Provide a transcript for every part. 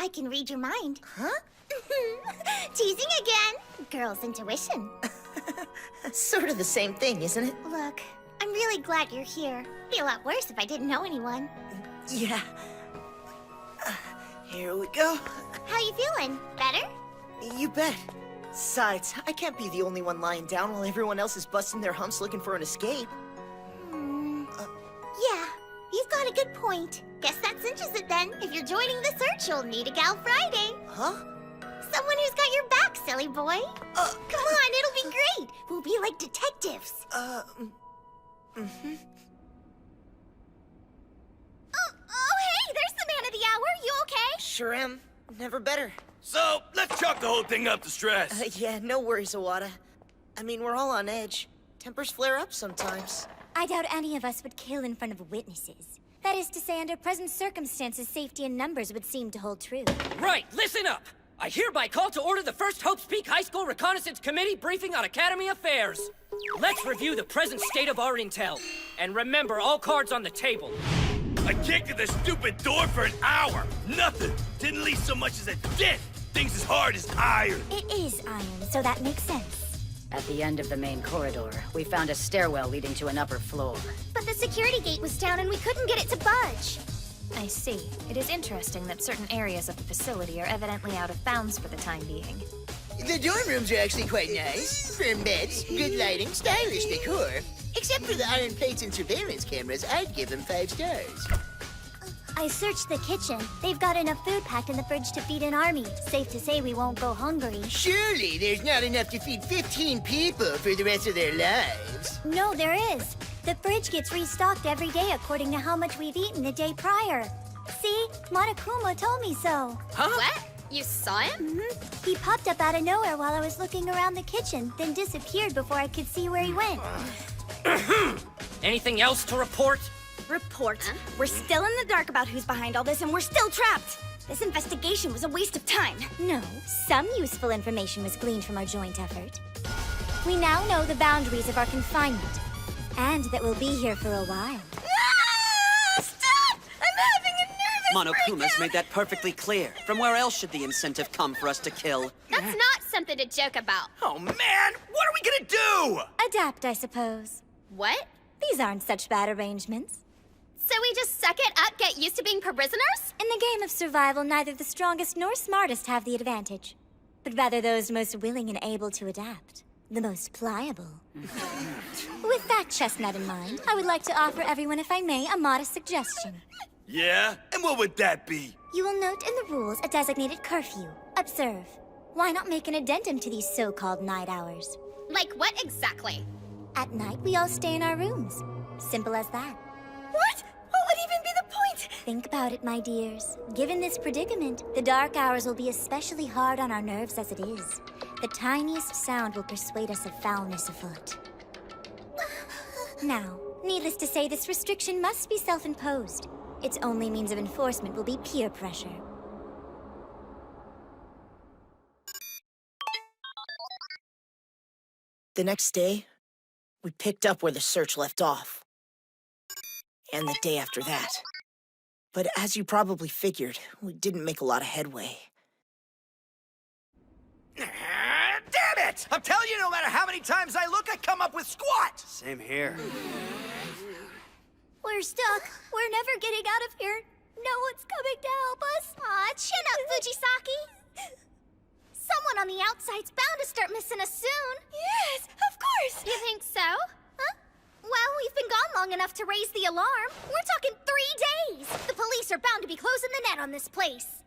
I can read your mind. Huh? Teasing again. Girls' intuition. Sort of the same thing, isn't it? Look, I'm really glad you're here. It'd be a lot worse if I didn't know anyone. Yeah. Here we go. How you feeling? Better? You bet. Besides, I can't be the only one lying down while everyone else is busting their humps looking for an escape. Yeah, you've got a good point. Guess that cinches it then. If you're joining the search, you'll need a Gal Friday. Huh? Someone who's got your back, silly boy. Come on, it'll be great. We'll be like detectives. Oh, hey, there's the man of the hour. You okay? Sure am. Never better. So, let's chalk the whole thing up to stress. Yeah, no worries, Iwata. I mean, we're all on edge. Tempers flare up sometimes. I doubt any of us would kill in front of witnesses. That is to say, under present circumstances, safety in numbers would seem to hold true. Right, listen up! I hereby call to order the first Hopes Peak High School Reconnaissance Committee briefing on Academy affairs. Let's review the present state of our intel. And remember, all cards on the table. I kicked at the stupid door for an hour. Nothing. Didn't leave so much as a dent. Things as hard as iron. It is iron, so that makes sense. At the end of the main corridor, we found a stairwell leading to an upper floor. But the security gate was down and we couldn't get it to budge. I see. It is interesting that certain areas of the facility are evidently out of bounds for the time being. The dorm rooms are actually quite nice. Firm beds, good lighting, stylish decor. Except for the iron plates and surveillance cameras, I'd give them 5 stars. I searched the kitchen. They've got enough food packed in the fridge to feed an army. Safe to say we won't go hungry. Surely there's not enough to feed 15 people for the rest of their lives. No, there is. The fridge gets restocked every day according to how much we've eaten the day prior. See? Monokuma told me so. Huh? What? You saw him? He popped up out of nowhere while I was looking around the kitchen, then disappeared before I could see where he went. Anything else to report? Report. We're still in the dark about who's behind all this, and we're still trapped. This investigation was a waste of time. No, some useful information was gleaned from our joint effort. We now know the boundaries of our confinement, and that we'll be here for a while. Ah! Stop! I'm having a nervous Monokuma's breakdown! made that perfectly clear. From where else should the incentive come for us to kill? That's not something to joke about. Oh, man! What are we gonna do? Adapt, I suppose. What? These aren't such bad arrangements. So we just suck it up, get used to being prisoners? In the game of survival, neither the strongest nor smartest have the advantage, but rather those most willing and able to adapt. The most pliable. With that chestnut in mind, I would like to offer everyone, if I may, a modest suggestion. Yeah? And what would that be? You will note in the rules a designated curfew. Observe. Why not make an addendum to these so-called night hours? Like what exactly? At night, we all stay in our rooms. Simple as that. What? What would even be the point? Think about it, my dears. Given this predicament, the dark hours will be especially hard on our nerves as it is. The tiniest sound will persuade us of foulness afoot. Now, needless to say, this restriction must be self-imposed. Its only means of enforcement will be peer pressure. The next day, we picked up where the search left off. And the day after that. But as you probably figured, we didn't make a lot of headway. Damn it! I'm telling you, no matter how many times I look, I come up with squat! Same here. We're stuck. We're never getting out of here. No one's coming to help us. Aw, chin up, Fujisaki. Someone on the outside's bound to start missing us soon. Yes, of course! You think so? Huh? Well, we've been gone long enough to raise the alarm. We're talking 3 days. The police are bound to be closing the net on this place.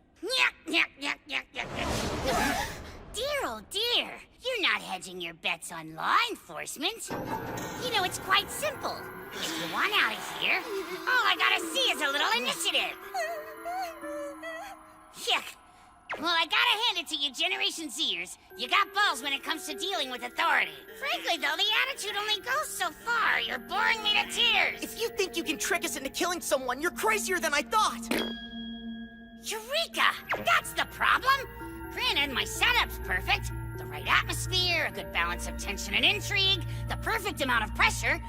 Dear, oh dear, you're not hedging your bets on law enforcement. You know, it's quite simple. If you want out of here, all I gotta see is a little initiative. Yuck. Well, I gotta hand it to you Generation Zers. You got balls when it comes to dealing with authority. Frankly, though, the attitude only goes so far. You're boring me to tears. If you think you can trick us into killing someone, you're crazier than I thought! Eureka! That's the problem! Granted, my setup's perfect. The right atmosphere, a good balance of tension and intrigue, the perfect amount of pressure,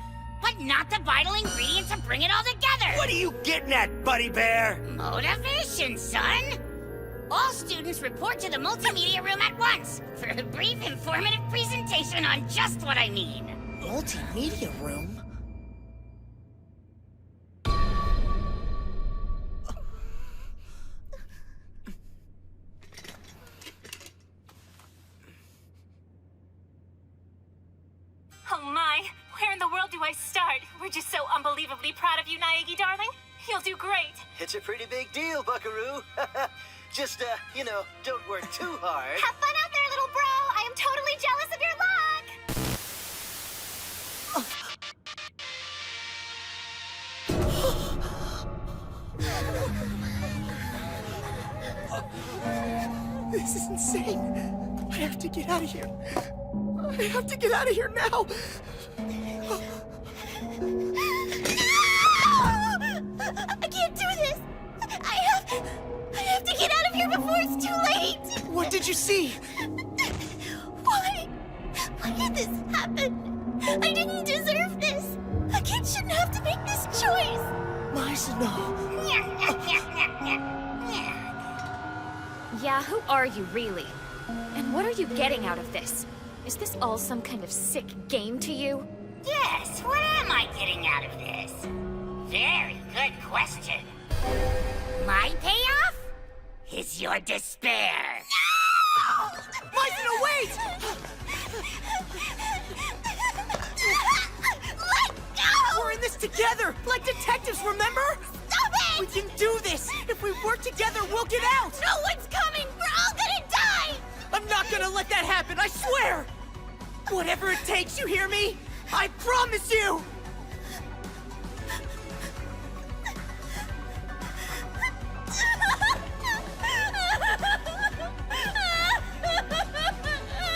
but not the vital ingredient to bring it all together! What are you getting at, Buddy Bear? Motivation, son! All students report to the multimedia room at once for a brief, informative presentation on just what I mean. Multimedia room? Oh my, where in the world do I start? We're just so unbelievably proud of you, Naegi, darling. You'll do great. It's a pretty big deal, Buckaroo. Just, you know, don't work too hard. Have fun out there, little bro! I am totally jealous of your luck! This is insane. I have to get out of here. I have to get out of here now. I can't do this! I have to get out of here before it's too late! What did you see? Why? Why did this happen? I didn't deserve this! A kid shouldn't have to make this choice! Maizano. Yeah, who are you really? And what are you getting out of this? Is this all some kind of sick game to you? Yes, what am I getting out of this? Very good question. My payoff is your despair. Maizano, wait! Let go! We're in this together, like detectives, remember? Stop it! We can do this! If we work together, we'll get out! No one's coming! We're all gonna die! I'm not gonna let that happen, I swear! Whatever it takes, you hear me? I promise you! Ha ha ha ha ha!